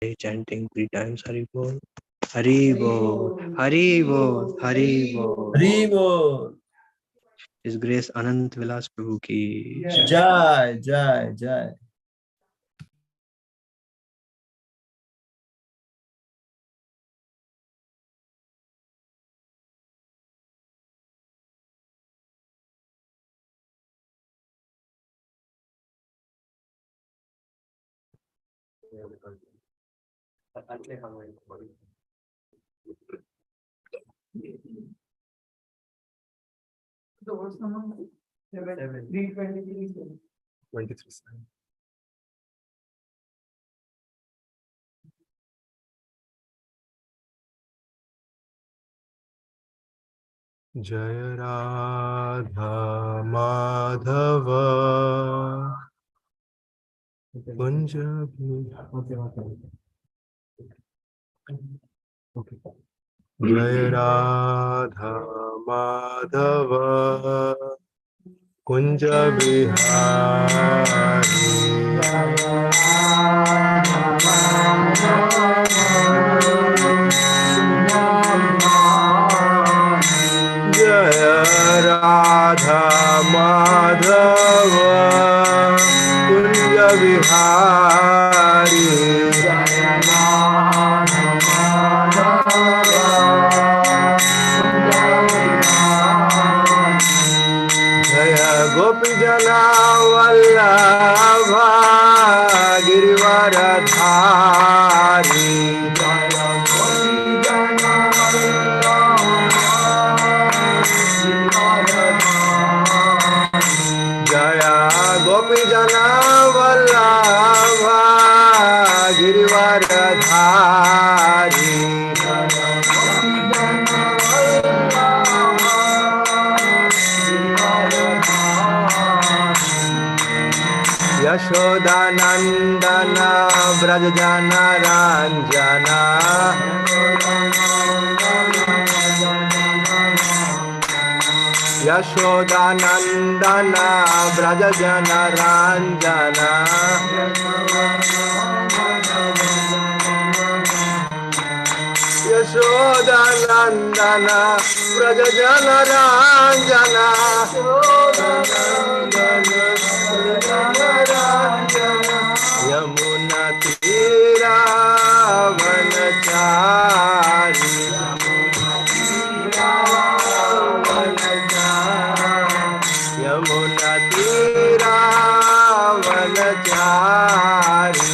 chanting 3 times Hari Bol. Hari Bol, Hari Bol, Hari Bol. Hari Bol. His Grace Anant Vilas Prabhu ki Jai, Jai, Jai. Jaya Radha Madhava Punjabi Jaya Radha Madhava Kunja Bihari Jaya Radha Madhava Kunja Bihari Jaya Radha Madhava Jaya Gopi Jana Vallabha Girivaradhari Jaya Gopi Jana Jaya Gopi Jana Vallabha Girivaradhari Yashoda Nandana Brajajana Ranjana Yashoda Nandana Brajajana Ranjana Yashoda Nandana Brajajana Ranjana Yamuna Tira Vanachari Yamuna Tira Vanachari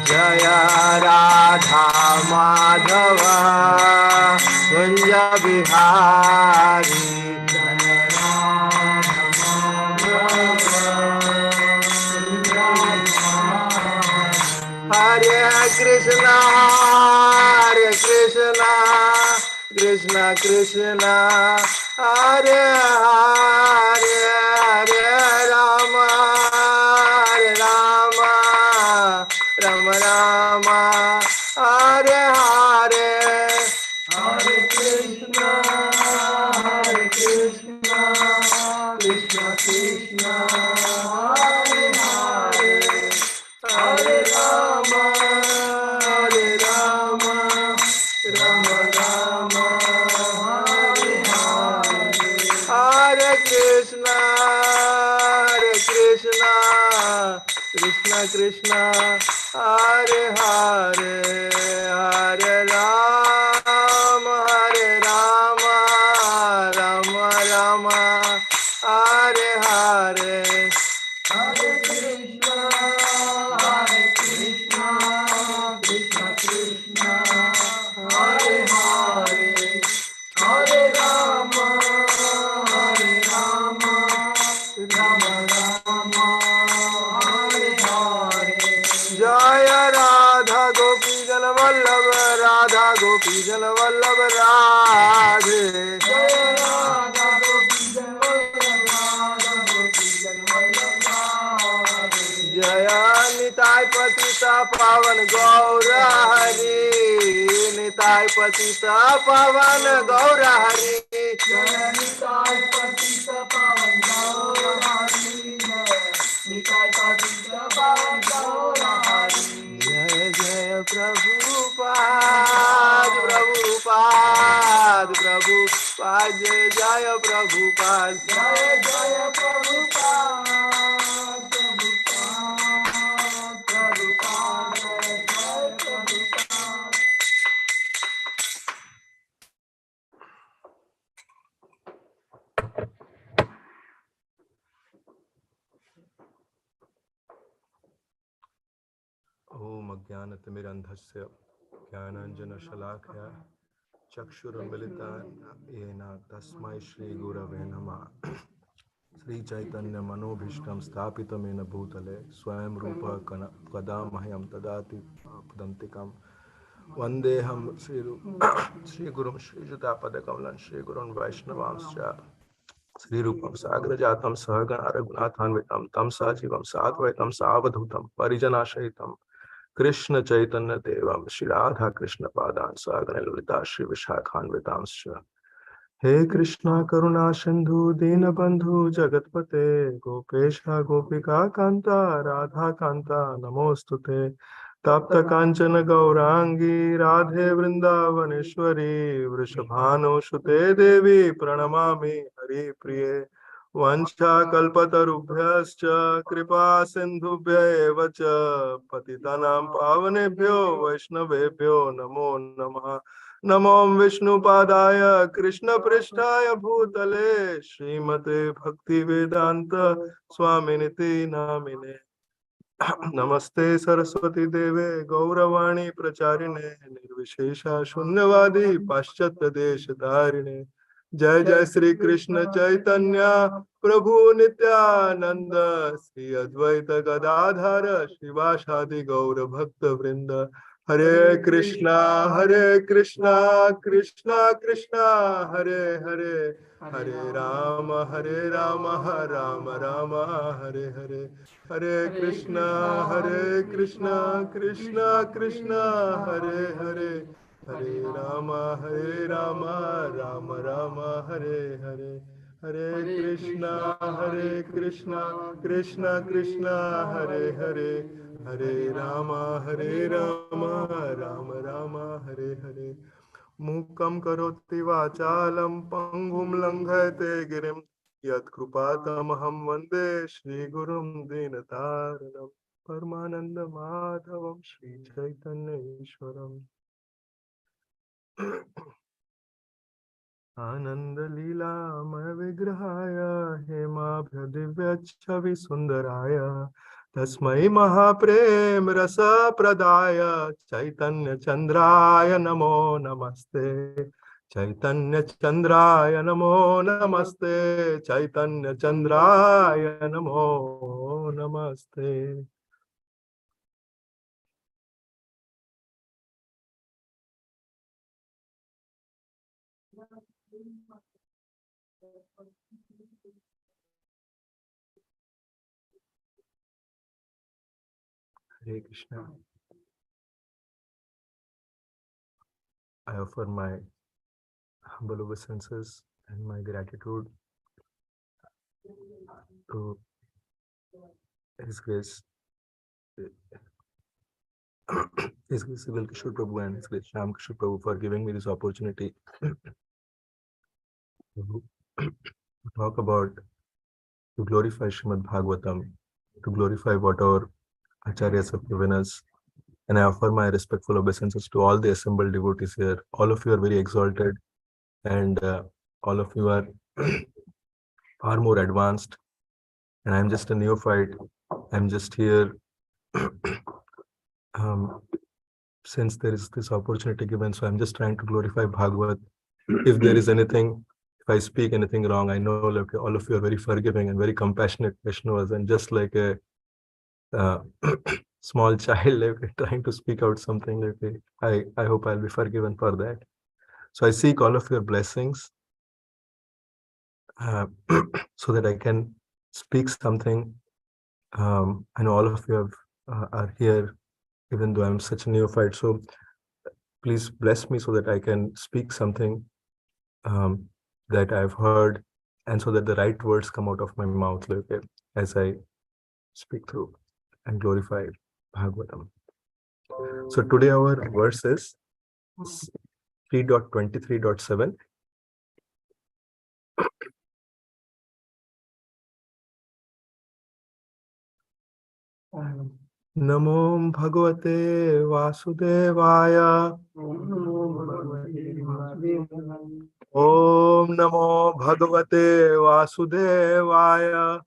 Jaya Radha Madhava Kunja Bihari Hare Krishna, Hare Krishna, Krishna Krishna, Hare Hare, Hare Rama, Hare Rama, Rama Rama, Hare Hare, Hare Krishna, Hare Krishna, Krishna Krishna, Hare Hare. Hare Rama, Hare Rama, Rama Rama, Hare Hare. Hare Krishna, Krishna Krishna, Hare Hare, Hare Rama, Hare Rama, Rama Rama, Hare Hare. Hare Krishna, Krishna Krishna, Hare Hare, Hare Rama, Rama Rama, Hare Hare. Jaya Radha Gopi Jana Vallabha, Radha Gopi Jana Vallabha Radhe. Jaya Radha Gopi Jana Vallabha, Radha Gopi Jana Vallabha Radhe. Jaya Nitai Patita Pavan Gaura Hari, Nitai Patita Pavan Gaura Hari. Jaya Nitai Patita Pavan Gaura Hari, जय जय प्रभुपाद प्रभुपाद प्रभुपाद जय जय प्रभुपाद जय जय प्रभुपाद प्रभुपाद प्रभुपाद जय जय प्रभुपाद। ओम अज्ञानतिमिरन्धस्य ज्ञानाञ्जनशलाकया चक्षुरुन्मिलितं येन तस्मै श्रीगुरवे नमः। श्रीचैतन्यमनोभीष्टं स्थापितं येन भूतले स्वयं रूपः कदा मह्यं ददाति पदन्तिकं वन्देऽहं श्रीगुरुं श्रीयुतापदकमलं श्रीगुरुन् वैष्णवांश्च श्रीरूपं साग्रजातं सहगण रघुनाथान्वितं तं सजीवं साद्वैतं सावधूतं परिजनासहितं कृष्ण चैतन्य देवं श्री राधा कृष्ण पादान् सहगण ललिता श्री विशाखान्वितांश्च। हे कृष्णा करुणा सिंधु दीनबंधु जगतपते गोपेश गोपिका कांता राधा कांता नमोस्तुते। तप्त कांचन गौरांगी राधे वृंदावनेश्वरी वृषभानुसुते देवी प्रणमामि हरिप्रिये। वंशाकल्पतरुभ्यश्च कृपा सिन्धुभ्य एव च पतितानां पावनेभ्यो वैष्णवेभ्यो नमो नमः। नमो विष्णुपादाय कृष्णपृष्ठाय भूतले श्रीमते भक्तिवेदांत स्वामिनिति नामिने। नमस्ते सरस्वती देवे गौरवाणी प्रचारिणे निर्विशेषा शून्यवादी पाश्चात्य देशधारिणे। जय जय श्री कृष्ण चैतन्य प्रभु नित्यानंद श्री अद्वैत गदाधर शिवासादि गौर भक्त वृंद। हरे कृष्णा कृष्णा कृष्णा हरे हरे हरे राम राम राम हरे हरे। हरे कृष्णा कृष्णा कृष्णा हरे हरे हरे राम राम राम हरे हरे। हरे कृष्णा कृष्णा कृष्णा हरे हरे हरे राम राम हरे हरे। मूकं करोति वाचालं पंगुं लंघयते गिरिं यत्कृपातमहं वन्दे श्रीगुरुं दीनतारिणं परमानन्दमाधवं श्रीचैतन्येश्वरम्। आनन्दलीलामय विग्रहाय हेमाभ्यदिव्यच्छविसुन्दराय तस्मै महाप्रेम रसप्रदाय चैतन्य चंद्राय नमो नमस्ते। चैतन्य चंद्राय नमो नमस्ते चैतन्य चंद्राय नमो नमस्ते। Hare Krishna. I offer my humble obeisances and my gratitude to His Grace, His Grace Civil Kishore Prabhu and His Grace Sham Kishore Prabhu for giving me this opportunity to talk about, to glorify Srimad Bhagavatam, to glorify what our Acharyas have given us. And I offer my respectful obeisances to all the assembled devotees here. All of you are very exalted and all of you are far more advanced. And I'm just a neophyte. I'm just here since there is this opportunity given. So I'm just trying to glorify Bhagavat. If there is anything, if I speak anything wrong, I know like all of you are very forgiving and very compassionate Vaishnavas, and just like a small child like trying to speak out something like I hope I'll be forgiven for that. So I seek all of your blessings so that I can speak something. I know all of you are here, even though I'm such a neophyte. So please bless me so that I can speak something that I've heard, and so that the right words come out of my mouth, like, as I speak through, and glorify Bhagavatam. So today our verse is 3.23.7. Namo Bhagavate Vasudevaya. Om Namo Bhagavate Vasudevaya.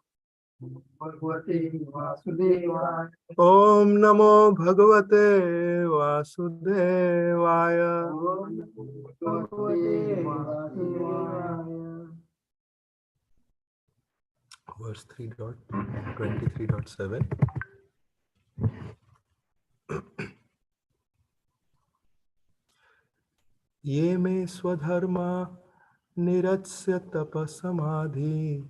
Om Namo Bhagavate Vasudevaya. Verse 3.23.7. Ye me swadharma niratsya tapasamadhi.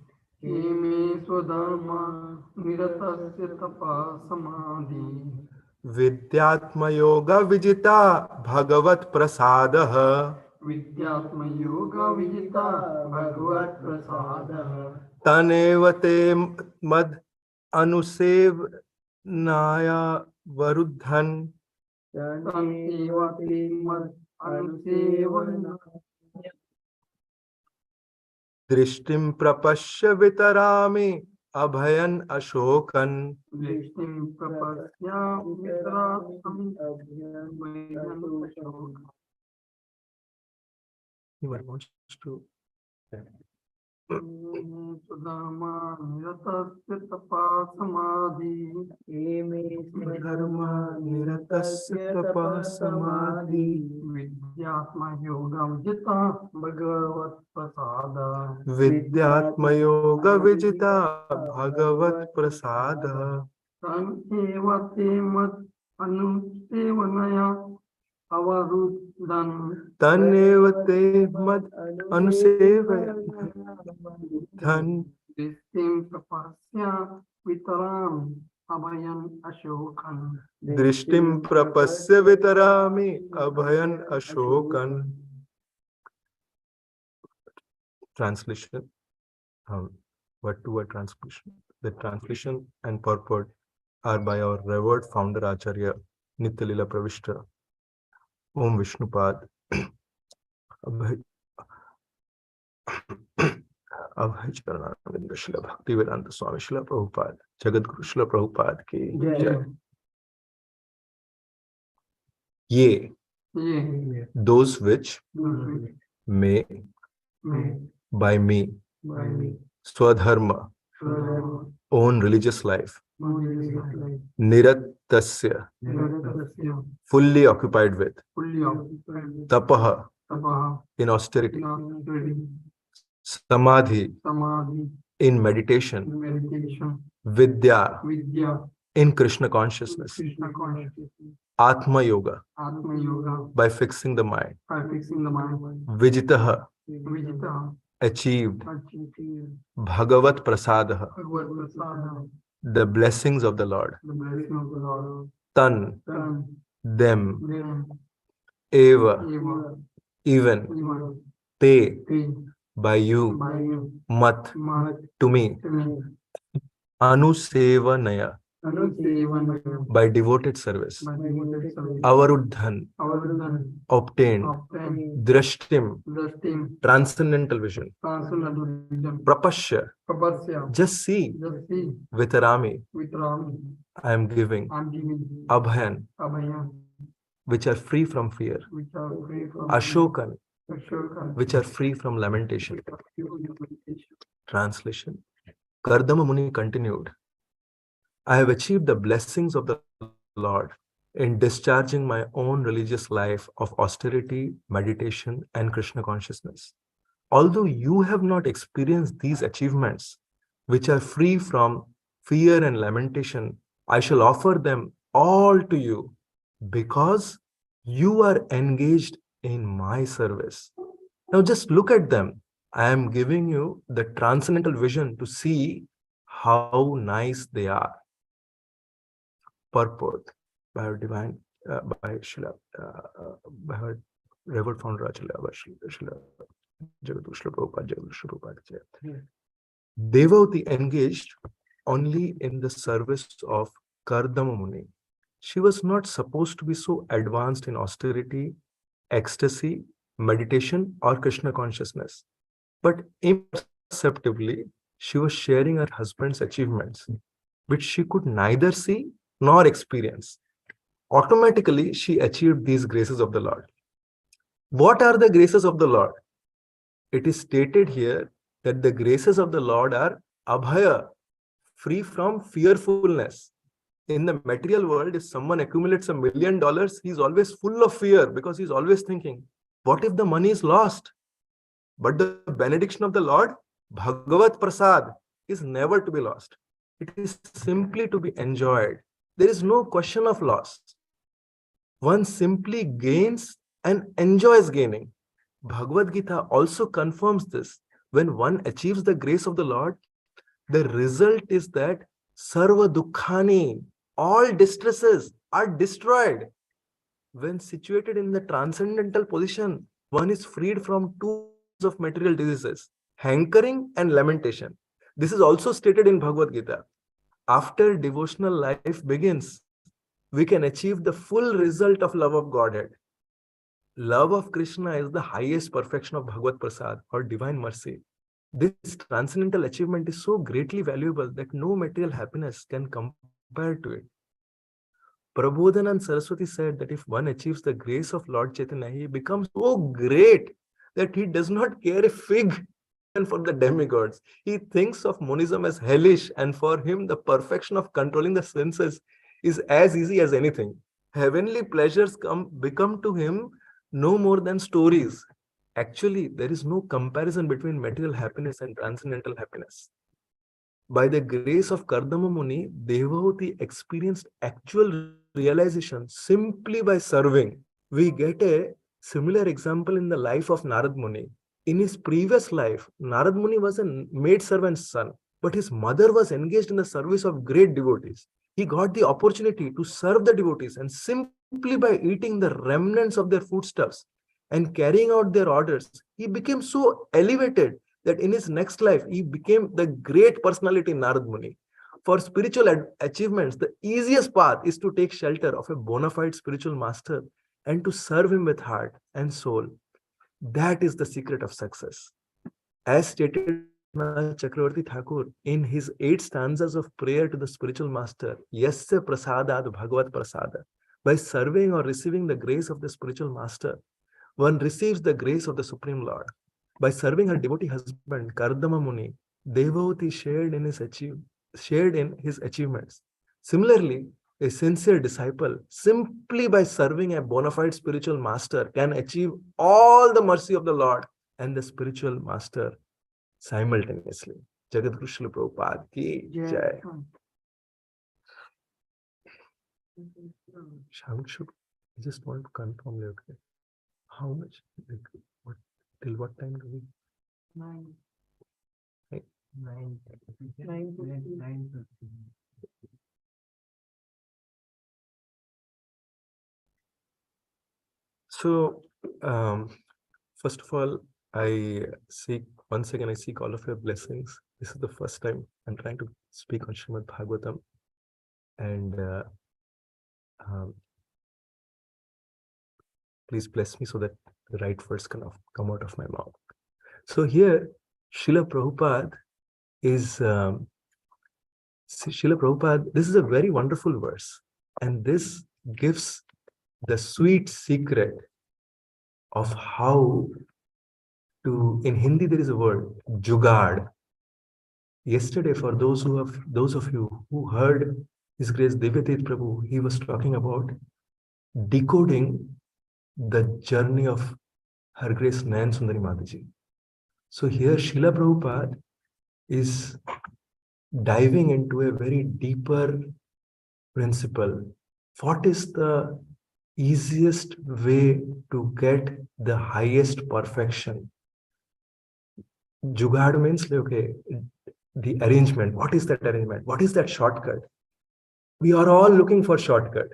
Vidyatma yoga vijita bhagavat prasadah. Tanevate mad anusev naya varudhan. Drishtim prapashya vitarami abhayan ashokan. Anyone wants to? Dharma niratasya tapa samadhi. Vidyatma yoga vijita bhagavat prasada. Tanevate mad anusevaya dhan. Drishtim prapasya vitarami abhayan ashokan. Translation. What to a translation? The translation and purport are by our revered founder Acharya Nityalila Pravishta Om Vishnupad Abhay Charananda Shila Bhaktivedanta Swami Shila Prabhupada Jagat Guru Shila Prabhupada ki jai. Ye, those which may by me Swadharma, own religious life, Niratasya, fully occupied with, Tapaha, in austerity, Samadhi, in meditation, Vidya, in Krishna consciousness, Atma Yoga, by fixing the mind, Vijitaha, achieved, Bhagavat Prasadaha, the blessings of the Lord, Tan, them, Eva, even, Te, by you, Mat, to me, Anusevanaya, by devoted service, Avaruddhan, obtained, Drashtim, transcendental vision, Prapashya, just see, Vitarami, I am giving, Abhayan, which are free from fear, Ashokan, which are free from lamentation. Translation. Kardama Muni continued, I have achieved the blessings of the Lord in discharging my own religious life of austerity, meditation, and Krishna consciousness. Although you have not experienced these achievements, which are free from fear and lamentation, I shall offer them all to you because you are engaged in my service. Now just look at them. I am giving you the transcendental vision to see how nice they are. Purport by our divine, by Srila, by our revered founder Acharya Srila Jagat Guru Prabhupada, Jagat Guru Prabhupada. Devotee engaged only in the service of Kardama Muni. She was not supposed to be so advanced in austerity, ecstasy, meditation, or Krishna consciousness. But imperceptibly, she was sharing her husband's achievements, which she could neither see nor experience. Automatically, she achieved these graces of the Lord. What are the graces of the Lord? It is stated here that the graces of the Lord are abhaya, free from fearfulness. In the material world, if someone accumulates $1 million, he's always full of fear because he's always thinking, what if the money is lost? But the benediction of the Lord, Bhagavat Prasad, is never to be lost. It is simply to be enjoyed. There is no question of loss. One simply gains and enjoys gaining. Bhagavad Gita also confirms this. When one achieves the grace of the Lord, the result is that sarva dukkhani, all distresses are destroyed. When situated in the transcendental position, one is freed from two kinds of material diseases, hankering and lamentation. This is also stated in Bhagavad Gita. After devotional life begins, we can achieve the full result of love of Godhead. Love of Krishna is the highest perfection of Bhagavad Prasad or divine mercy. This transcendental achievement is so greatly valuable that no material happiness can compare to it. Prabodhanand Saraswati said that if one achieves the grace of Lord Chaitanya, he becomes so great that he does not care a fig even for the demigods. He thinks of monism as hellish, and for him, the perfection of controlling the senses is as easy as anything. Heavenly pleasures become to him no more than stories. Actually, there is no comparison between material happiness and transcendental happiness. By the grace of Kardama Muni, Devahuti experienced actual realization simply by serving. We get a similar example in the life of Narad Muni. In his previous life, Narad Muni was a maidservant's son, but his mother was engaged in the service of great devotees. He got the opportunity to serve the devotees, and simply by eating the remnants of their foodstuffs and carrying out their orders, he became so elevated that in his next life, he became the great personality Narad Muni. For spiritual achievements, the easiest path is to take shelter of a bona fide spiritual master and to serve him with heart and soul. That is the secret of success. As stated by Rabindranath Chakravarti Thakur in his 8 stanzas of prayer to the spiritual master, Yasya Prasadad Bhagavad Prasada, by serving or receiving the grace of the spiritual master, one receives the grace of the Supreme Lord. By serving her devotee husband, Kardama Muni, Devahuti shared in his achievements. Similarly, a sincere disciple, simply by serving a bona fide spiritual master, can achieve all the mercy of the Lord and the spiritual master simultaneously. Jagat Guru Srila Prabhupada ki jai. I just want to confirm, okay, how much, like, what, till what time do we? 9. 9. 9. So, first of all, once again, I seek all of your blessings. This is the first time I'm trying to speak on Srimad Bhagavatam, and please bless me so that the right words can come out of my mouth. So here, Srila Prabhupada is, this is a very wonderful verse, and this gives the sweet secret of how to, in Hindi there is a word, jugad. Yesterday, for those of you who heard His Grace Divyatit Prabhu, he was talking about decoding the journey of Her Grace Nayan Sundari Mataji. So here Srila Prabhupada is diving into a very deeper principle. What is the easiest way to get the highest perfection? Jugad means, okay, the arrangement. What is that arrangement? What is that shortcut? We are all looking for shortcut.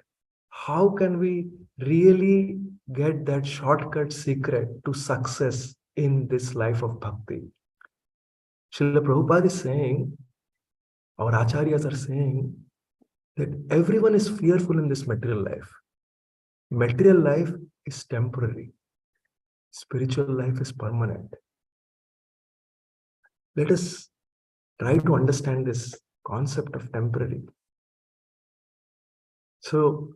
How can we really get that shortcut secret to success in this life of bhakti? Srila Prabhupada is saying our acharyas are saying that everyone is fearful in this material life. Material life is temporary. Spiritual life is permanent. Let us try to understand this concept of temporary. So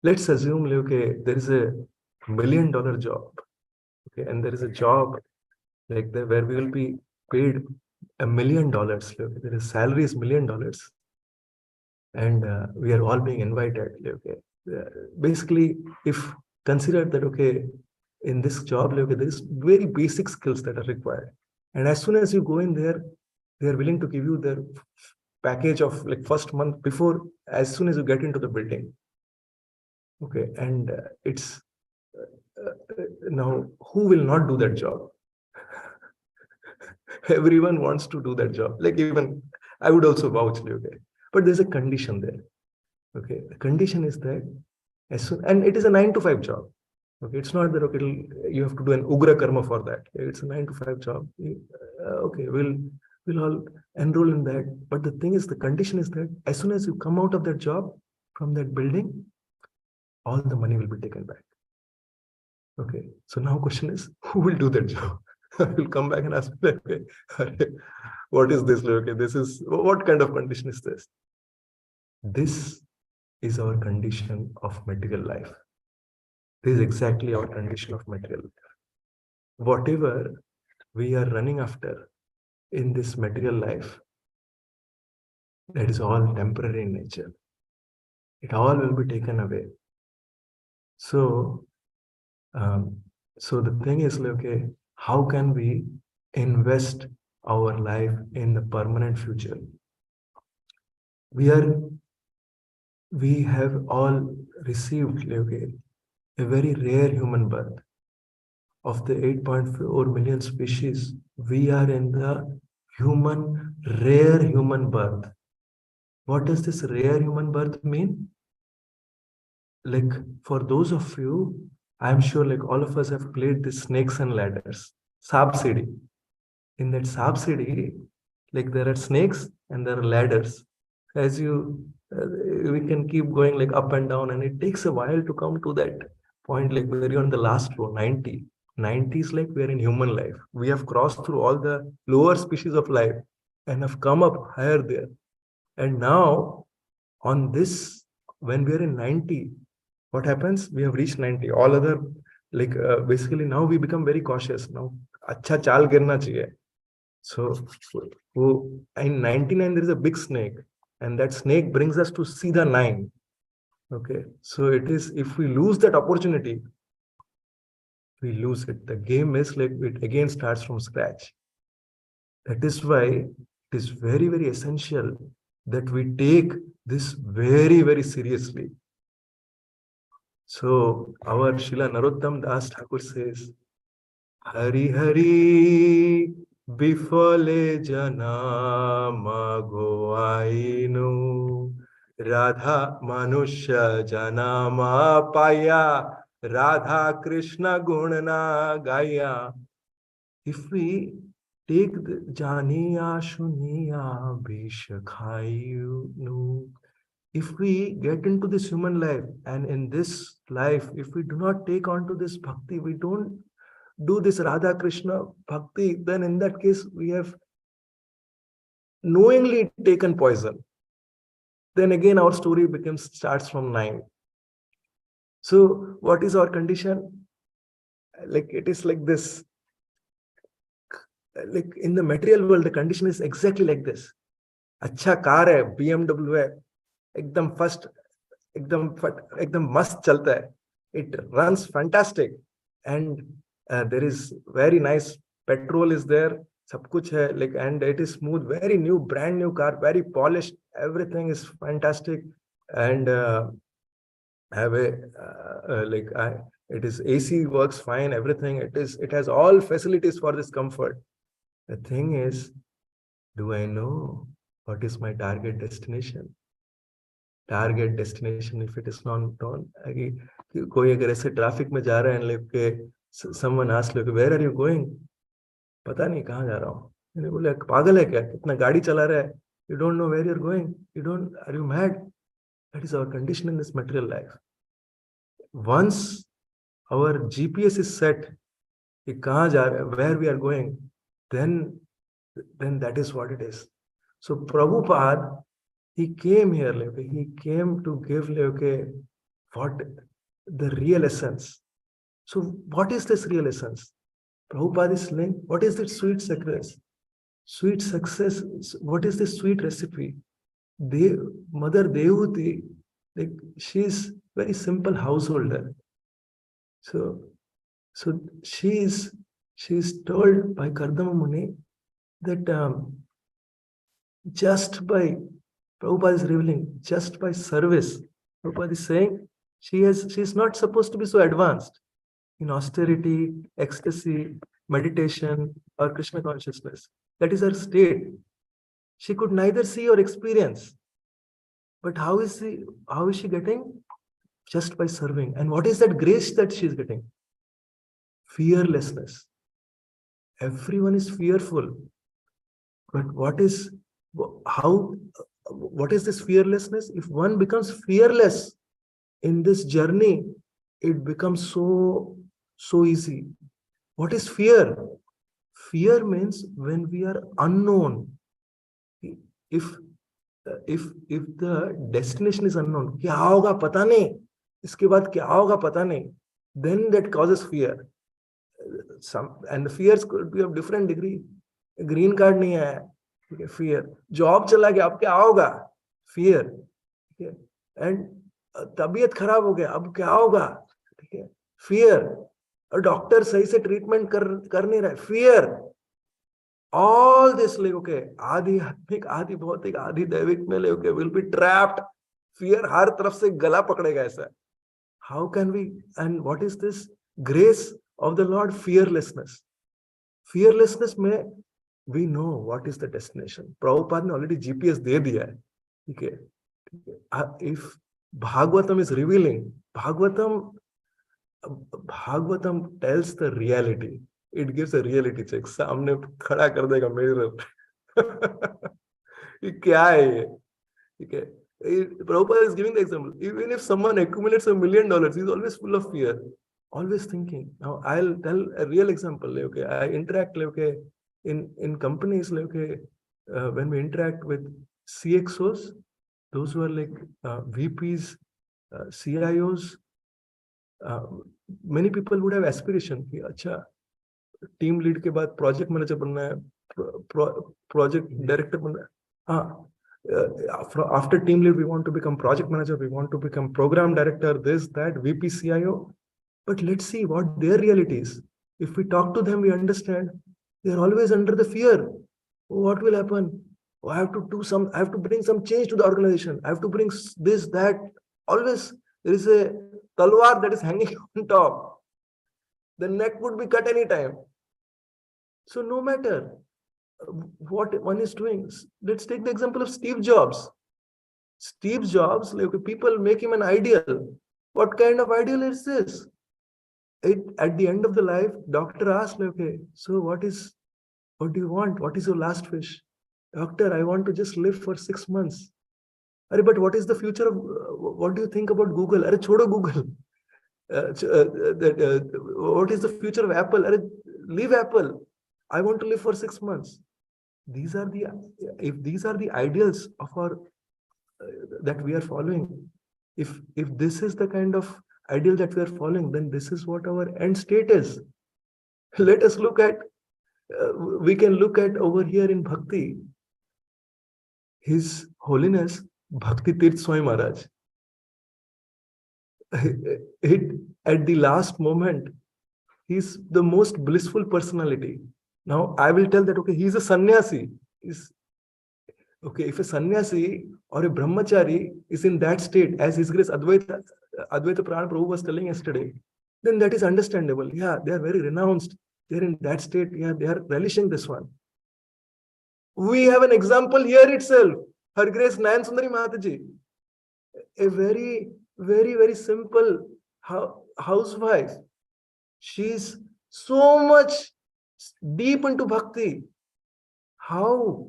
let's assume, okay, there is a $1 million job, okay, and there is a job like that where we will be paid $1 million. Okay, there is salary is $1 million, and we are all being invited. Okay, basically, if consider that, okay, in this job, okay, there is very basic skills that are required, and as soon as you go in there, they are willing to give you their package of like first month before, as soon as you get into the building. Okay, and it's now who will not do that job? Everyone wants to do that job. Like even I would also vouch, okay, but there's a condition there. Okay, the condition is that as soon, and it is a 9 to 5 job. Okay, it's not that okay, you have to do an ugra karma for that. It's a 9 to 5 job. Okay, we'll all enroll in that. But the thing is, the condition is that as soon as you come out of that job from that building, all the money will be taken back. Okay, so now question is, who will do that job? I will come back and ask, okay, what is this? Okay, this is what kind of condition is this? This is our condition of material life. This is exactly our condition of material life. Whatever we are running after in this material life, that is all temporary in nature. It all will be taken away. So, so the thing is, okay, how can we invest our life in the permanent future? We have all received, okay, a very rare human birth. Of the 8.4 million species, we are in the rare human birth. What does this rare human birth mean? Like for those of you, I'm sure like all of us have played this snakes and ladders, subsidy. In that subsidy, like there are snakes and there are ladders. As you, we can keep going like up and down, and it takes a while to come to that point, like where you're on the last row, 90. 90 is like we're in human life. We have crossed through all the lower species of life and have come up higher there. And now on this, when we're in 90, what happens? We have reached 90. All other, like basically now we become very cautious. Now, acha chal girna chahiye. So in 99, there is a big snake, and that snake brings us to see the 9. Okay, so it is, if we lose that opportunity, we lose it. The game is like it again starts from scratch. That is why it is very, very essential that we take this very, very seriously. So our Srila Narottam Das Thakur says, Hari Hari Bifale Janama Goainu Radha Manusha Janama Paya Radha Krishna Gunana Gaya. If we take the Janiya Shuniya Bishakhayu, if we get into this human life, and in this life, if we do not take on to this bhakti, we don't do this Radha Krishna bhakti, then in that case, we have knowingly taken poison. Then again, our story starts from 9. So what is our condition? Like it is like this. Like in the material world, the condition is exactly like this. Acha car hai, BMW hai, ekdam first, ekdam mast chalta hai. It runs fantastic, and there is very nice petrol is there, sab kuch hai, like, and it is smooth, very new, brand new car, very polished, everything is fantastic, and have a it is AC works fine, everything, it has all facilities for this comfort. The thing is, do I know what is my target destination? Target destination, if it is not known, कोई अगर ऐसे traffic में जा रहा है, like someone asks, like, where are you going? पता नहीं कहाँ जा रहा हूँ. मैंने बोला पागल है क्या, कितना गाड़ी चला रहा है, You don't know where you're going. Are you mad? That is our condition in this material life. Once our GPS is set, where we are going, then that is what it is. So Prabhupada, he came here, he came to give what the real essence. So what is this real essence? Prabhupada is saying, what is the sweet success? Sweet success, what is the sweet recipe? Mother Devuti, she's very simple householder. So she's told by Kardama Muni that just by Prabhupada is revealing, just by service, Prabhupada is saying she's not supposed to be so advanced in austerity, ecstasy, meditation, or Krishna consciousness. That is her state. She could neither see or experience. But how is she getting? Just by serving. And what is that grace that she is getting? Fearlessness. Everyone is fearful. But what is this fearlessness? If one becomes fearless in this journey, it becomes so easy. What is fear? Fear means when we are unknown. If the destination is unknown, क्या होगा पता नहीं, इसके बाद क्या होगा पता नहीं, then that causes fear. And the fears could be of different degree. Green card नहीं आया, fear. Job चला गया, अब क्या होगा? Fear. And तबीयत खराब हो गया, अब क्या होगा? Fear. और डॉक्टर सही से ट्रीटमेंट कर नहीं रहा है, fear. All this आदि आत्मिक, आदि भौतिक, आदि दैविक में will be trapped. Fear हर तरफ से गला पकड़ेगा ऐसा. How can we, and what is this grace of the Lord? Fearlessness. Fearlessness में we know what is the destination. Prabhupada ने already GPS दे दिया है. Okay. If Bhagavatam is revealing, Bhagavatam tells the reality. It gives a reality check. सामने खड़ा कर देगा mirror. ये क्या है ये? Okay. Prabhupada is giving the example. Even if someone accumulates $1 million, he's always full of fear, always thinking. Now I'll tell a real example. Okay, I interact in companies. When we interact with CXOs, those who are VPs, CIOs, many people would have aspiration. अच्छा, team lead के बाद project manager बनना है, project director बनना है. After team lead, we want to become project manager, we want to become program director, this, that, VP, CIO. But let's see what their reality is. If we talk to them, we understand they are always under the fear. What will happen? I have to bring some change to the organization. I have to bring this, that. Always there is a talwar that is hanging on top. The neck would be cut anytime. So no matter what one is doing, let's take the example of Steve Jobs. Steve Jobs, people make him an ideal. What kind of ideal is this? At the end of the life, doctor asked, so what do you want? What is your last wish? Doctor, I want to just live for 6 months. But what is the future of, what do you think about Google? Chodo Google. What is the future of Apple? Leave Apple. I want to live for 6 months. If these are the ideals of our that we are following, if this is the kind of ideal that we are following, then this is what our end state is. Let us look at, we can look at over here in Bhakti, His Holiness Bhakti Tirth Swami Maharaj. At the last moment, he's the most blissful personality. Now, I will tell that, he's a sannyasi. If a sannyasi or a brahmachari is in that state, as His Grace Advaita Prana Prabhu was telling yesterday, then that is understandable. Yeah, they are very renounced. They're in that state. Yeah, they are relishing this one. We have an example here itself. Her Grace Nayan Sundari Mataji, a very, very, very simple housewife. She's so much deep into bhakti. How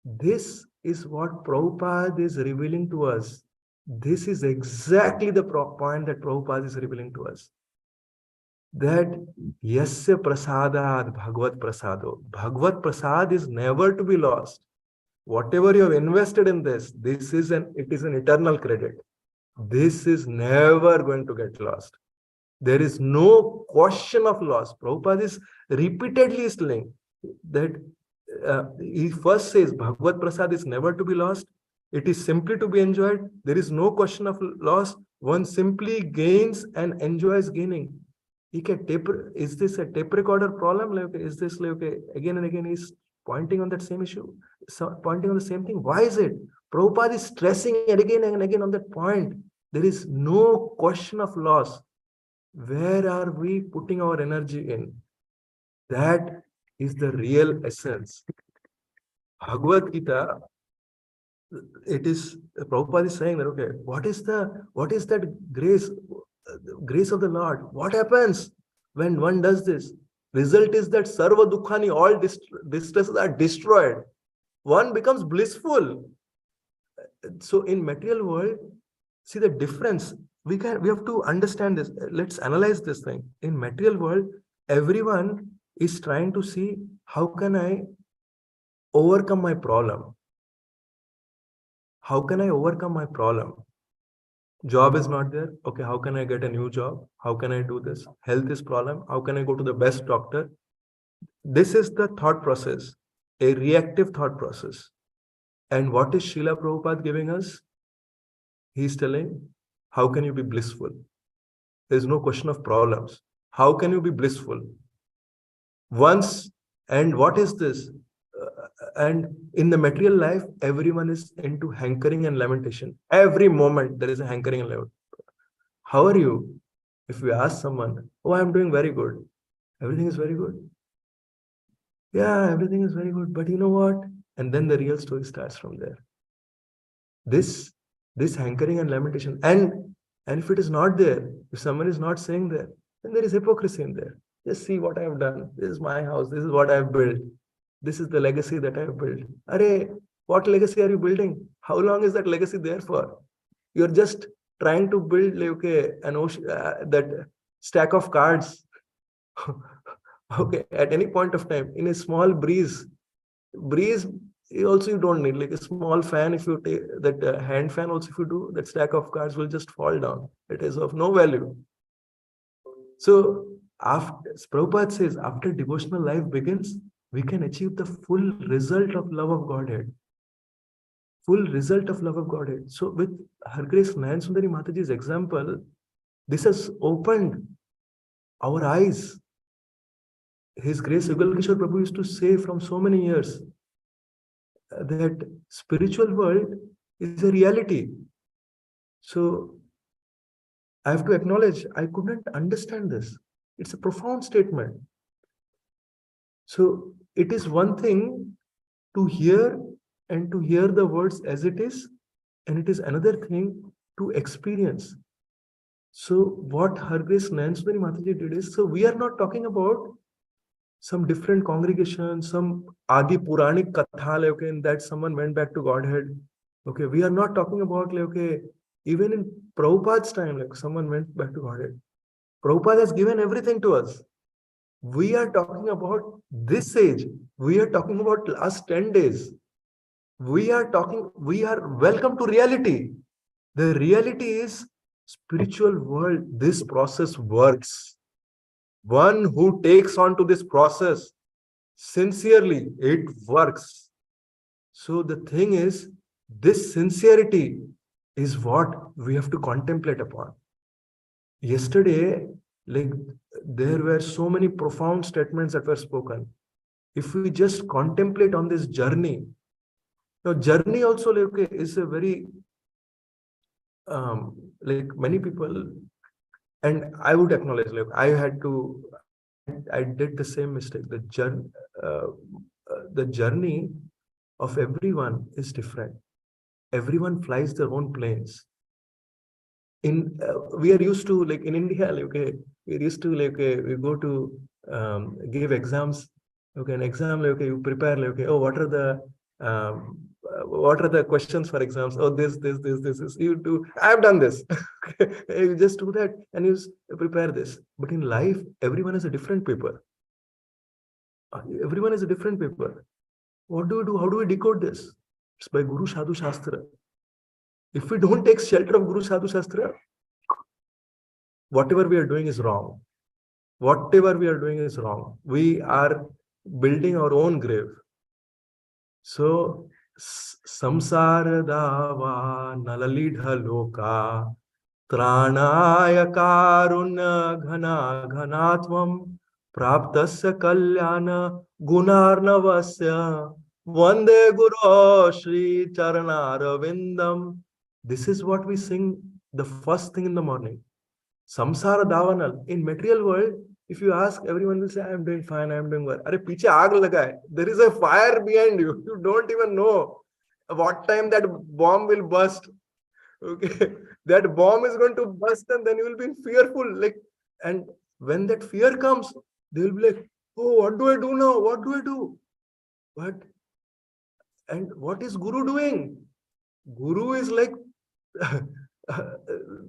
this is what Prabhupada is revealing to us. This is exactly the point that Prabhupada is revealing to us. That yasya prasadad bhagavad prasado. Bhagavad prasad is never to be lost. Whatever you have invested in this, it is an eternal credit. This is never going to get lost. There is no question of loss. Prabhupada is repeatedly telling that he first says Bhagavad Prasad is never to be lost. It is simply to be enjoyed. There is no question of loss. One simply gains and enjoys gaining. Is this a tape recorder problem? Is this again and again he's pointing on that same issue, pointing on the same thing? Why is it? Prabhupada is stressing again and again on that point. There is no question of loss. Where are we putting our energy in? That is the real essence. Bhagavad Gita, it is, Prabhupada is saying that, okay, what is that grace of the Lord? What happens when one does this? Result is that sarva dukkhani, all distresses are destroyed. One becomes blissful. So in material world, see the difference. We have to understand this. Let's analyze this thing. In material world, everyone is trying to see how can I overcome my problem. How can I overcome my problem? Job is not there. Okay, how can I get a new job? How can I do this? Health is problem. How can I go to the best doctor? This is the thought process, a reactive thought process. And what is Srila Prabhupada giving us? He's telling, how can you be blissful? There's no question of problems. How can you be blissful? Once, and what is this? And in the material life, everyone is into hankering and lamentation. Every moment there is a hankering and lamentation. How are you? If we ask someone, oh, I'm doing very good. Everything is very good. Yeah, everything is very good. But you know what? And then the real story starts from there. This hankering and lamentation. And if it is not there, if someone is not saying that, then there is hypocrisy in there. Just see what I have done. This is my house. This is what I have built. This is the legacy that I have built. Arey, what legacy are you building? How long is that legacy there for? You're just trying to build an ocean, that stack of cards. Okay, at any point of time, in a small breeze also you don't need, like a small fan. If you take that hand fan also, if you do, that stack of cards will just fall down. It is of no value. So Prabhupada says, after devotional life begins, we can achieve the full result of love of Godhead. Full result of love of Godhead. So with Her Grace Nayan Sundari Mataji's example, this has opened our eyes. His Grace Yugal Kishore Prabhu used to say from so many years that spiritual world is a reality. So I have to acknowledge, I couldn't understand this. It's a profound statement. So it is one thing to hear and to hear the words as it is, and it is another thing to experience. So what Her Grace Nayan Sundari Mataji did is, so we are not talking about some different congregation, some Adi Puranic Katha, in that someone went back to Godhead. Okay, we are not talking about, even in Prabhupada's time, someone went back to Godhead. Prabhupada has given everything to us. We are talking about this age. We are talking about last 10 days. We are welcome to reality. The reality is spiritual world. This process works. One who takes on to this process sincerely, it works. So the thing is, this sincerity is what we have to contemplate upon. Yesterday, there were so many profound statements that were spoken. If we just contemplate on this journey, now journey also is a very, many people, and I would acknowledge, I did the same mistake. The journey of everyone is different. Everyone flies their own planes. We are used to, in India, we're used to, we go to give exams. Okay, an exam, you prepare, oh, what are the what are the questions for exams? Oh, this. You do. I've done this. You just do that and you prepare this. But in life, everyone is a different paper. Everyone is a different paper. What do we do? How do we decode this? It's by Guru Sadhu Shastra. If we don't take shelter of Guru Sadhu Shastra, whatever we are doing is wrong. Whatever we are doing is wrong. We are building our own grave. So, samsara dava nalalidha loka tranaya karunya ghana ghanatvam praptasya kalyana gunarnavasya vande guru shri charanaravindam. This is what we sing the first thing in the morning. Samsara davanal. In material world, if you ask, everyone will say, I am doing fine, I am doing well. Arey, piche aag laga hai. There is a fire behind you. You don't even know what time that bomb will burst. Okay. That bomb is going to burst and then you will be fearful. And when that fear comes, they will be like, oh, what do I do now? What do I do? And what is Guru doing? Guru is like,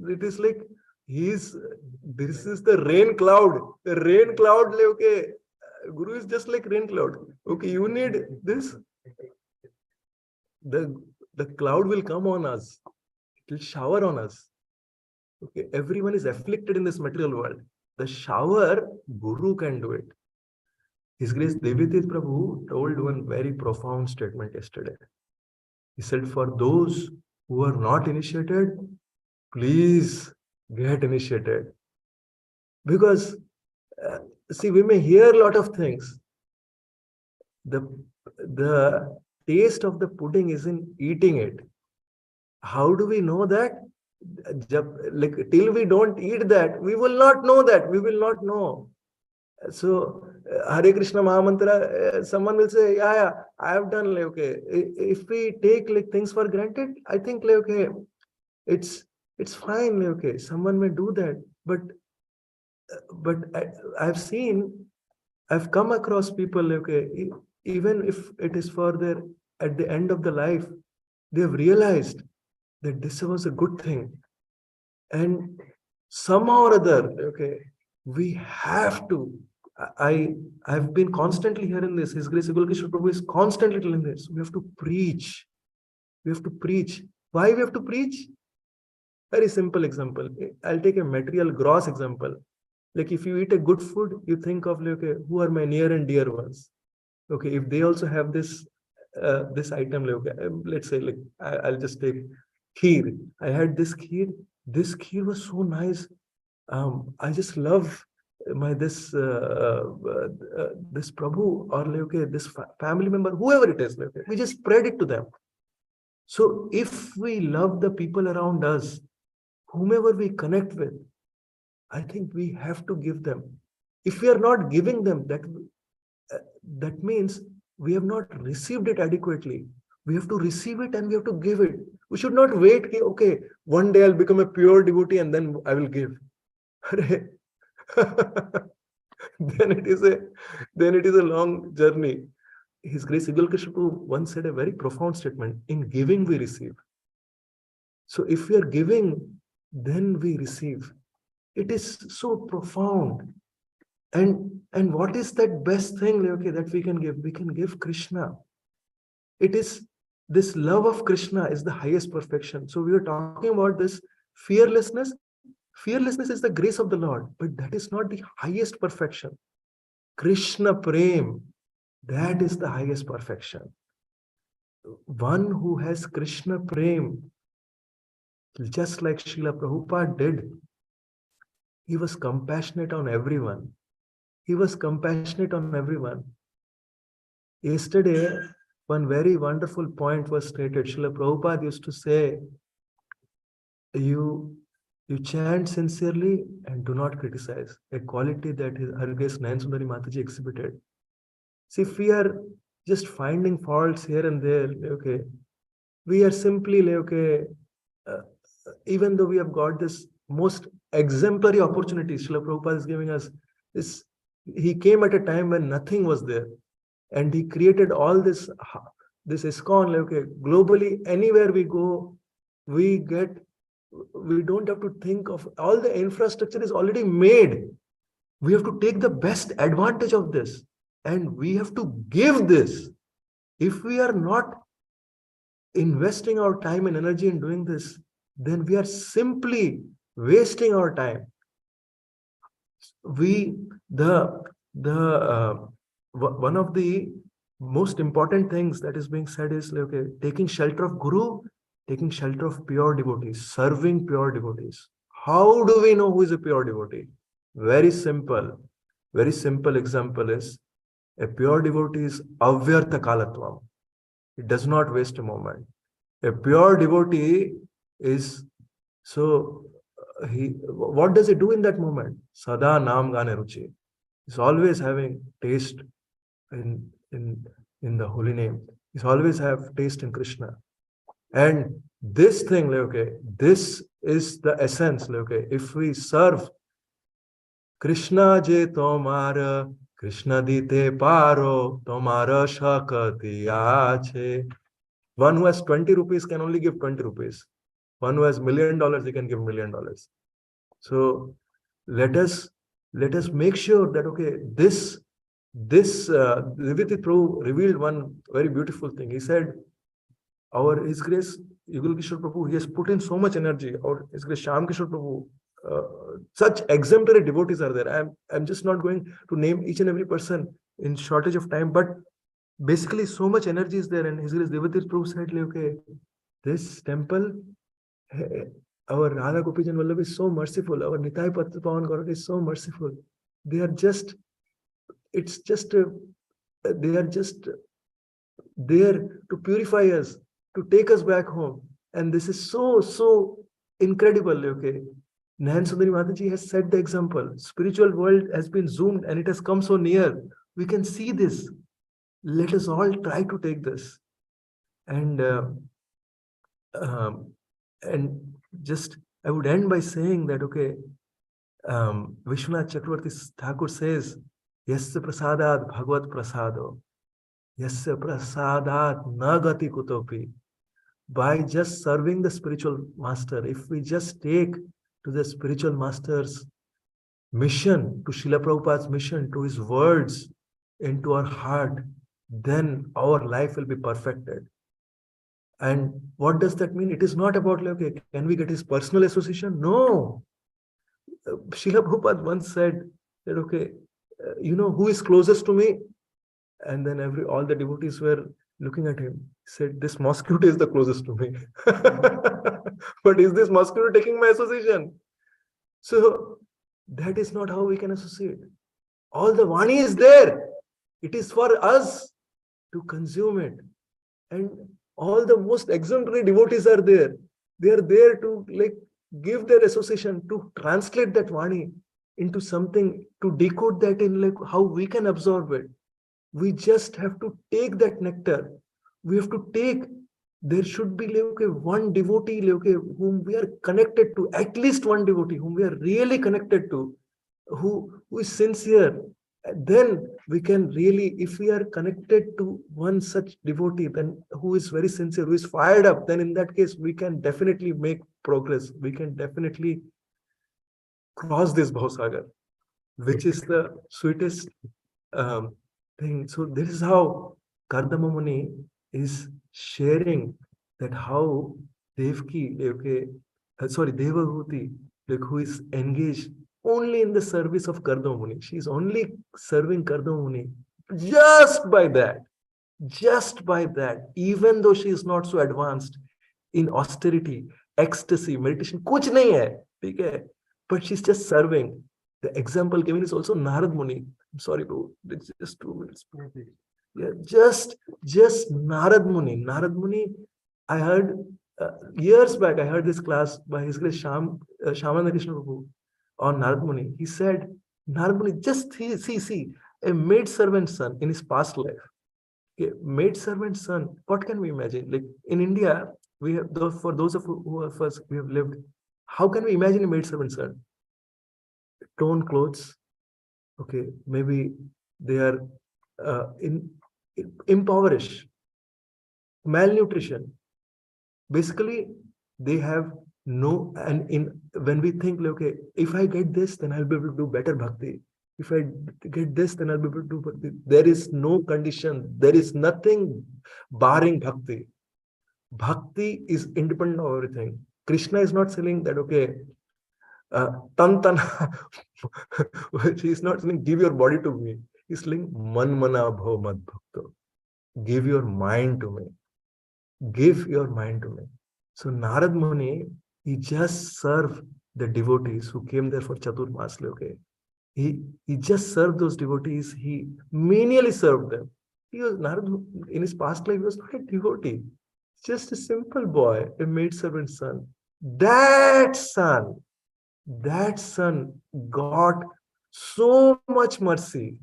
it is like, this is the rain cloud. The rain cloud, okay. Guru is just like rain cloud. Okay, you need this. The cloud will come on us. It will shower on us. Okay, everyone is afflicted in this material world. The shower, Guru can do it. His Grace Devitit Prabhu told one very profound statement yesterday. He said, for those who are not initiated, please get initiated. Because, see, we may hear a lot of things. The taste of the pudding is in eating it. How do we know that? Till we don't eat that, we will not know that. We will not know. So, Hare Krishna Mahamantra, someone will say, yeah, I have done, okay. If we take things for granted, I think, okay, it's fine, okay. Someone may do that, but I've come across people, okay, even if it is for at the end of the life, they've realized that this was a good thing. And somehow or other, okay, we have to. I've been constantly hearing this. His Grace Gulkishore Prabhu is constantly telling this. We have to preach. We have to preach. Why we have to preach? Very simple example. I'll take a material gross example. Like if you eat a good food, you think of, okay, who are my near and dear ones? Okay, if they also have this item, okay, let's say, I'll just take kheer. I had this kheer. This kheer was so nice. I just love this Prabhu or okay, this family member, whoever it is. Okay, we just spread it to them. So if we love the people around us, whomever we connect with, I think we have to give them. If we are not giving them, that means we have not received it adequately. We have to receive it and we have to give it. We should not wait, okay, one day I'll become a pure devotee and then I will give. Then it is a long journey. His Grace Gulkishore Prabhu once said a very profound statement: in giving we receive. So if we are giving, then we receive. It is so profound. And what is that best thing, okay, that we can give? We can give Krishna. It is this love of Krishna is the highest perfection. So we are talking about this fearlessness. Fearlessness is the grace of the Lord, but that is not the highest perfection. Krishna Prem, that is the highest perfection. One who has Krishna Prem, just like Srila Prabhupada did, he was compassionate on everyone. He was compassionate on everyone. Yesterday, one very wonderful point was stated. Srila Prabhupada used to say, you chant sincerely and do not criticize, a quality that Her Grace Nayan Sundari Mataji exhibited. See, if we are just finding faults here and there, okay, we are simply, okay, even though we have got this most exemplary opportunity, Srila Prabhupada is giving us this. He came at a time when nothing was there, and he created all this this ISKCON, okay, globally, anywhere we go, we don't have to think of, all the infrastructure is already made. We have to take the best advantage of this, and we have to give this. If we are not investing our time and energy in doing this, then we are simply wasting our time. We the one of the most important things that is being said is, okay, taking shelter of Guru, taking shelter of pure devotees, serving pure devotees. How do we know who is a pure devotee? Very simple. Very simple example is, a pure devotee is avyartha kalatvam. It does not waste a moment. A pure devotee is, so what does he do in that moment? Sada nam gane ruchi. He's always having taste in the holy name. He's always have taste in Krishna. And this thing, okay, this is the essence, okay. If we serve Krishna je tomara, Krishna dite paro, tomara shakati ache. One who has 20 rupees can only give 20 rupees. One who has $1 million, he can give $1 million. So let us make sure that, okay, this Viviti Prabhu revealed one very beautiful thing. He said, His Grace Yugal Kishore Prabhu, he has put in so much energy. Our His Grace Shyam Kishore Prabhu, such exemplary devotees are there. I'm just not going to name each and every person in shortage of time, but basically so much energy is there. And His Grace Devati Prabhu said, okay, this temple, our Radha Gopijan Vallabh is so merciful. Our Nitai Patra Pawan Gaurav is so merciful. They are just, it's just, they are just there to purify us, to take us back home. And this is so incredible, okay. Nahan Sundari Mataji has set the example. Spiritual world has been zoomed and it has come so near. We can see this. Let us all try to take this. And just, I would end by saying that, okay, Vishwanath Chakravarti Thakur says, Yasya prasadat bhagavad prasado, Yasya prasadat nagati kutopi. By just serving the spiritual master, if we just take to the spiritual master's mission, to Srila Prabhupada's mission, to his words into our heart, then our life will be perfected. And what does that mean? It is not about, okay, can we get his personal association? No. Srila Prabhupada once said that, okay, who is closest to me? And then all the devotees were looking at him. He said, this mosquito is the closest to me. But is this mosquito taking my association? So that is not how we can associate. All the Vani is there. It is for us to consume it. And all the most exemplary devotees are there. They are there to give their association, to translate that Vani into something, to decode that in how we can absorb it. We just have to take that nectar. We have to take, there should be one devotee whom we are connected to, at least one devotee whom we are really connected to, who is sincere. Then we can really, if we are connected to one such devotee, then who is very sincere, who is fired up, then in that case, we can definitely make progress. We can definitely cross this Bhausagar, which is the sweetest thing. So this is how Kardama Muni is sharing that how Devahuti, who is engaged only in the service of Kardama Muni. She is only serving Kardama Muni. Just by that, even though she is not so advanced in austerity, ecstasy, meditation, kuch nahi hai, okay? But she's just serving. The example given is also Narad Muni. I'm sorry, bro. It's just 2 minutes. Yeah, just Narad Muni. Narad Muni, I heard years back, I heard this class by His Grace Shamananda Krishna Prabhu on Narad Muni. He said, Narad Muni, just see, a maid-servant son in his past life. Okay, maid-servant son, what can we imagine? Like in India, we have, for those of us we have lived, how can we imagine a maid-servant son? Torn clothes, okay, maybe they are impoverished. malnutrition. Basically, they have no, and in when we think, like, okay, if I get this, then I'll be able to do better bhakti. If I get this, then I'll be able to do bhakti. There is no condition. There is nothing barring bhakti. Bhakti is independent of everything. Krishna is not saying that, okay, tan tan. He is not saying, give your body to me. He's saying, man mana bhav mad bhakto. Give your mind to me. Give your mind to me. So Narad Muni, he just served the devotees who came there for Chaturmas. Okay, he just served those devotees. He menially served them. He was Narad in his past life. He was not a devotee, just a simple boy, a maidservant son. That son, that son got so much mercy.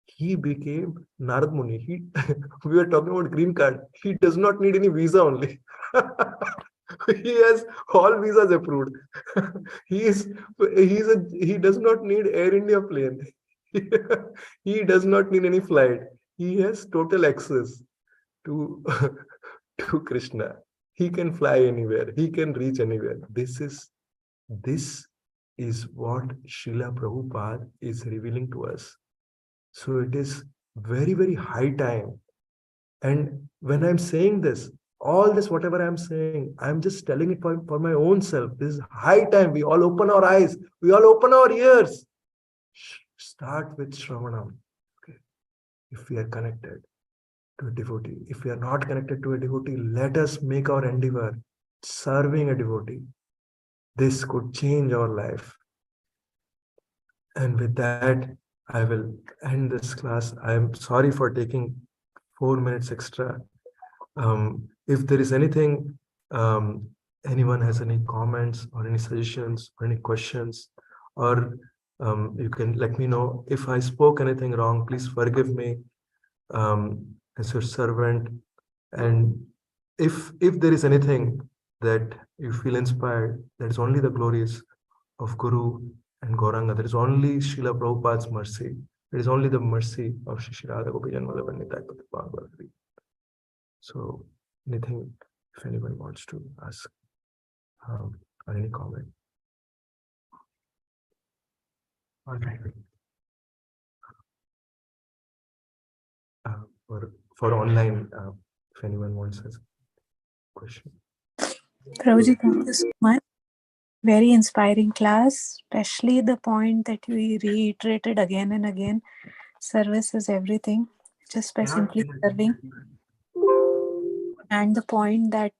He became Narad Muni. We were talking about green card. He does not need any visa only. He has all visas approved. He does not need Air India plane. He does not need any flight. He has total access to to Krishna. He can fly anywhere. He can reach anywhere. This is what Srila Prabhupada is revealing to us. So it is very, very high time. And when I'm saying this, all this, whatever I'm saying, I'm just telling it for my own self. This is high time. We all open our eyes. We all open our ears. Start with Shravanam. Okay. If we are connected to a devotee, if we are not connected to a devotee, let us make our endeavor serving a devotee. This could change our life. And with that, I will end this class. I am sorry for taking 4 minutes extra. If there is anything, anyone has any comments or any suggestions or any questions, or you can let me know. If I spoke anything wrong, please forgive me as your servant. And if there is anything that you feel inspired, that is only the glories of Guru and Gauranga. There is only Srila Prabhupada's mercy. It is only the mercy of Shri Radha Gopijan Vallabha Nitai Bhagavad. So anything, if anyone wants to ask or any comment. All right. For online, if anyone wants a question. Prabhuji, thank you so much. Very inspiring class, especially the point that you reiterated again and again. Service is everything, just by simply serving. And the point that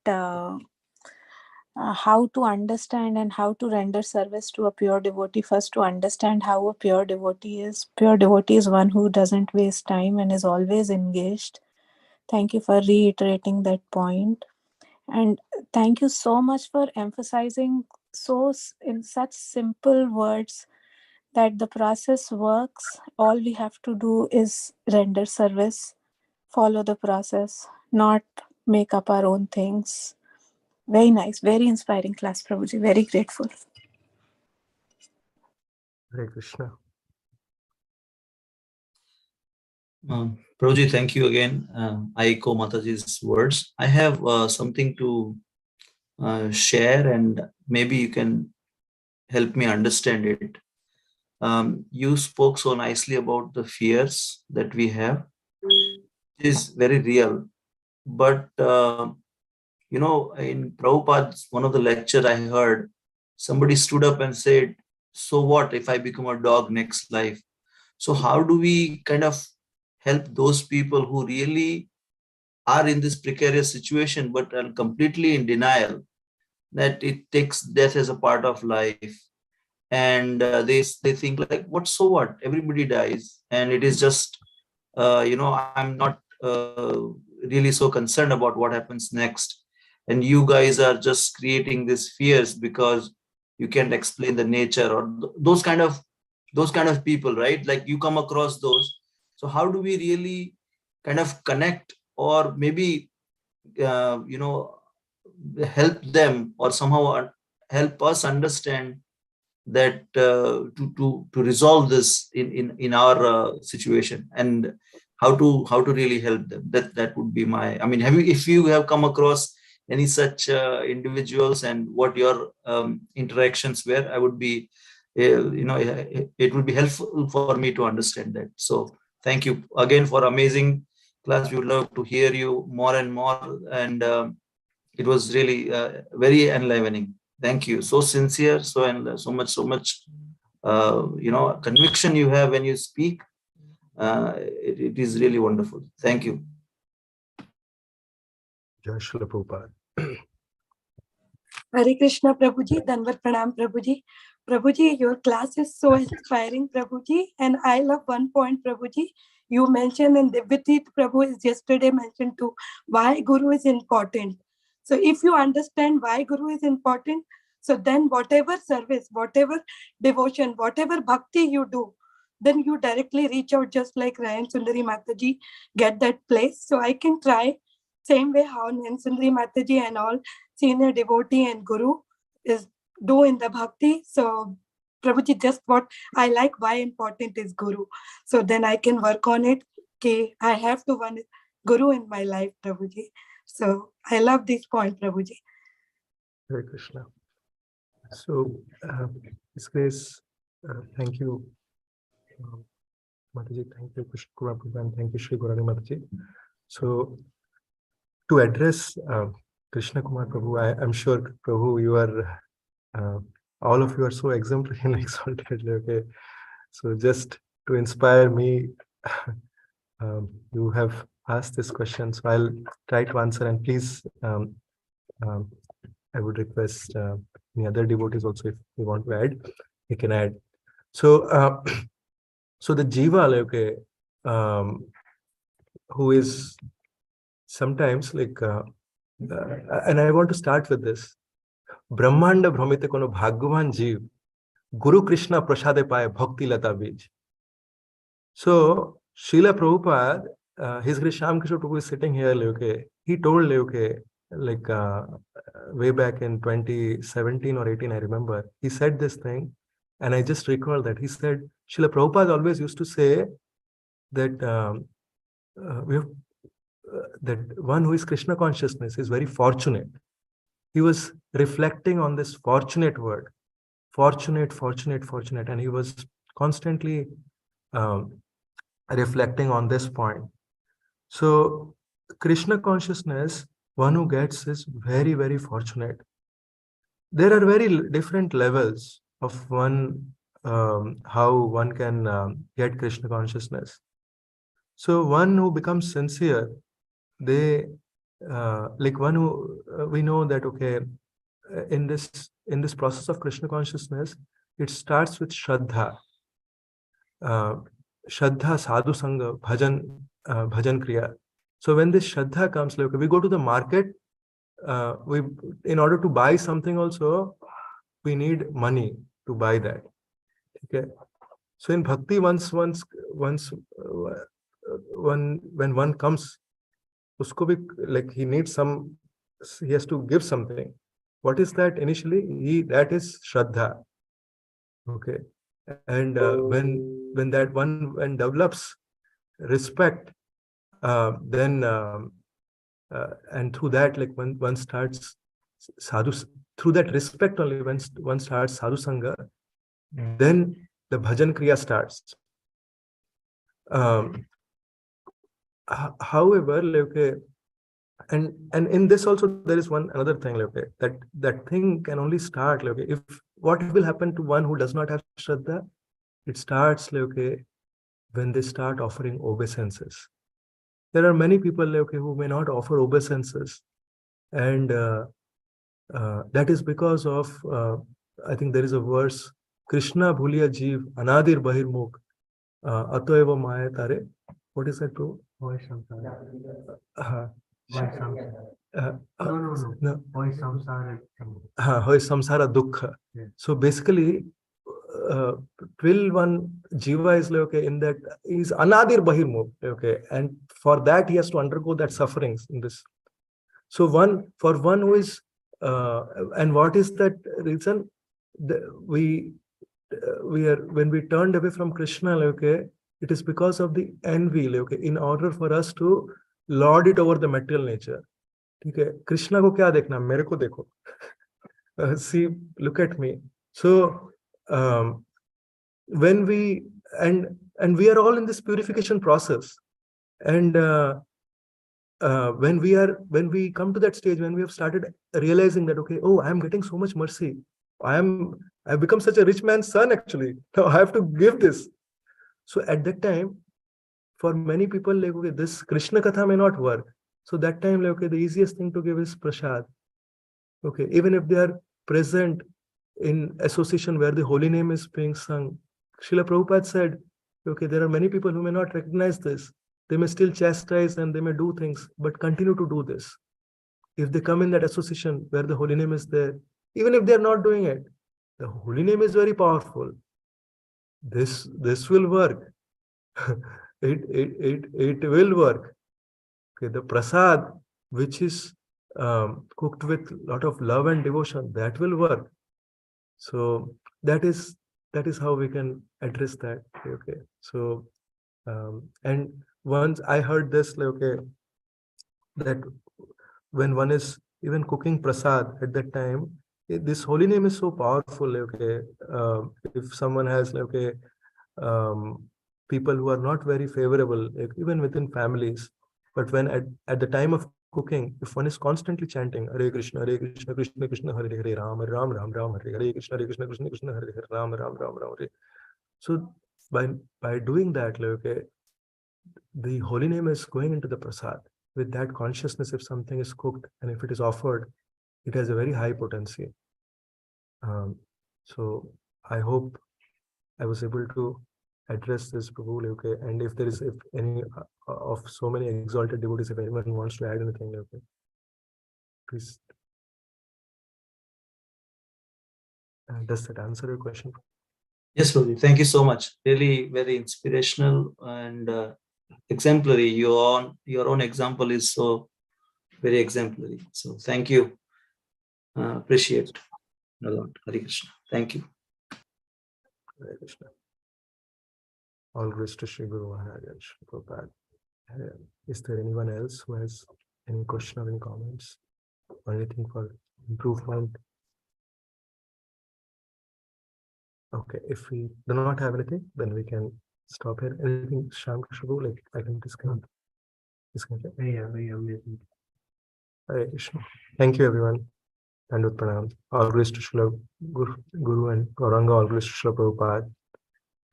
how to understand and how to render service to a pure devotee. First, to understand how a pure devotee is. Pure devotee is one who doesn't waste time and is always engaged. Thank you for reiterating that point. And thank you so much for emphasizing in such simple words that the process works. All we have to do is render service, follow the process, not make up our own things. Very nice, very inspiring class, Prabhuji. Very grateful. Hare Krishna. Prabhuji, thank you again. I echo Mataji's words. I have something to share, and maybe you can help me understand it. You spoke so nicely about the fears that we have. It is very real. But, in Prabhupada's, one of the lecture I heard, somebody stood up and said, so what if I become a dog next life? So how do we kind of help those people who really are in this precarious situation but are completely in denial that it takes death as a part of life, and they think like, what, so what, everybody dies, and it is just I'm not really so concerned about what happens next, and you guys are just creating these fears because you can't explain the nature, or those kind of people, right? Like, you come across those. So how do we really kind of connect, or maybe help them, or somehow help us understand that to resolve this in our situation, and how to really help them. That would be my, I mean, if you have come across any such individuals and what your interactions were, I would be it would be helpful for me to understand that. So thank you again for amazing class. We would love to hear you more and more, and it was really very enlivening. Thank you. So sincere, so much conviction you have when you speak. It is really wonderful. Thank you. Jai Shri Prabhupada. Hare Krishna, Prabhuji. Danvat Pranam, Prabhuji. Prabhuji, your class is so inspiring, Prabhuji. And I love one point, Prabhuji. You mentioned, and Devyatit Prabhu is yesterday mentioned too, why Guru is important. So if you understand why Guru is important, so then whatever service, whatever devotion, whatever bhakti you do, then you directly reach out, just like Rayan Sundari Mataji, get that place. So I can try same way how Rayan Sundari Mataji and all senior devotee and Guru is do in the bhakti. So Prabhuji, just what I like, why important is Guru. So then I can work on it. Okay, I have to one Guru in my life, Prabhuji. So I love this point, Prabhuji. Hare Krishna. So, His Grace, thank you, Mataji. Thank you, Krishna Kumar Prabhu, and thank you, Shri Gaurani Mataji. So, to address Krishna Kumar Prabhu, I'm sure, Prabhu, you are, all of you are so exemplary and exalted. Okay, so just to inspire me, you have asked this question, so I'll try to answer. And please, I would request any other devotees also, if they want to add, they can add. So, so the jiva, okay, who is sometimes like, and I want to start with this. Brahmanda Brahmite kono bhagwan jeev, Guru Krishna prasade paye bhakti lata bij. So, Srila Prabhupada, His Grace Shyam Kishore Prabhu is sitting here, okay, he told, okay, like way back in 2017 or 18, I remember, he said this thing, and I just recall that he said, Srila Prabhupada always used to say that that one who is Krishna consciousness is very fortunate. He was reflecting on this fortunate word, fortunate, fortunate, fortunate, and he was constantly reflecting on this point. So Krishna consciousness, one who gets is very, very fortunate. There are very different levels of one, how one can get Krishna consciousness. So one who becomes sincere, they like one who we know that, okay, in this process of Krishna consciousness, it starts with Shraddha. Shraddha, sadhu sangha, bhajan kriya. So when this Shraddha comes, like we go to the market, we in order to buy something also, we need money to buy that. Okay. So in bhakti, when one comes, usko bhi, like he needs some, he has to give something. What is that initially? That is Shraddha. Okay. And when that one develops respect, then and through that, like when one starts sadhu, through that respect only, when one starts sadhu sangha, then the bhajan kriya starts. However, like, and in this also there is another thing, like, that thing can only start, like, if what will happen to one who does not have Shraddha, it starts, like, when they start offering obeisances. There are many people, like, who may not offer obeisances, and that is because of I think there is a verse, Krishna bhuliya jeev anadir bahirmukh atoeva maya tare. What is that, bro? Hoy samsara dukkha. So basically, till one jiva is, like, okay, in that is anadir bahirmukh, okay, and for that he has to undergo that sufferings in this. So for one who is and what is that reason? We are, when we turned away from Krishna, okay, it is because of the envy, okay, in order for us to lord it over the material nature. Okay, Krishna ko kya dekhna, mere ko dekho. See, look at me. So when we and we are all in this purification process, and when we come to that stage, when we have started realizing that, okay, oh, I am getting so much mercy, I've become such a rich man's son, actually, now I have to give this. So at that time, for many people, like, okay, this Krishna Katha may not work. So that time, like, okay, the easiest thing to give is prasad. Okay, even if they are present in association where the holy name is being sung. Srila Prabhupada said, okay, there are many people who may not recognize this. They may still chastise and they may do things, but continue to do this. If they come in that association where the holy name is there, even if they are not doing it, the holy name is very powerful. This will work. it will work. Okay, the prasad, which is cooked with a lot of love and devotion, that will work. So that is how we can address that. Okay, so and once I heard this, like, okay, that when one is even cooking prasad at that time, this holy name is so powerful. Okay, if someone has, like, okay, people who are not very favorable, like, even within families, but when at the time of cooking, if one is constantly chanting Hare Krishna, Krishna Krishna, Hare Hare, Ram Ram, Ram Ram, Hare Krishna, Krishna Krishna, Hare Hare, Ram Ram, Ram Ram, Hare. So by doing that, like, okay, the holy name is going into the prasad. With that consciousness, if something is cooked and if it is offered, it has a very high potency. So I hope I was able to address this, Prabhu. Okay, and if any of so many exalted devotees, if anyone wants to add anything, okay, please. Does that answer your question? Yes, Prabhuji. Thank you so much. Really very inspirational and exemplary. Your own example is so very exemplary. So thank you. Appreciate it a lot. Hare Krishna. Thank you. Hare Krishna. All grace to Shri Guru Maharaj and Shri Prabhupada. Is there anyone else who has any question or any comments or anything for improvement? Okay, if we do not have anything, then we can stop here. Anything, Shyam Prabhu, like I can discount. Yeah, very amazing. Hare Krishna. Thank you, everyone. And with pranam. All grace to Srila Guru and Gauranga, all grace to Srila Prabhupada.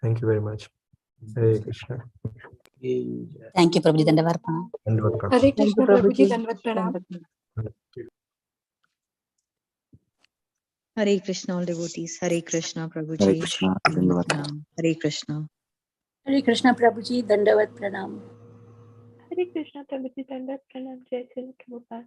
Thank you very much. Hare Krishna. Thank you, Prabhuji. Dandavat pranam. Dandavat pranam. Hare Thank you, Krishna, Prabhuji, Prabhuji. Dandavat pranam. Hare Krishna, all devotees. Hare Krishna, Prabhuji. Hare Krishna. Dandavat pranam. Hare Krishna. Hare Krishna, Prabhuji. Dandavat pranam. Hare Krishna, Prabhuji, Dandavat pranam. Jai Sri Prabhupada.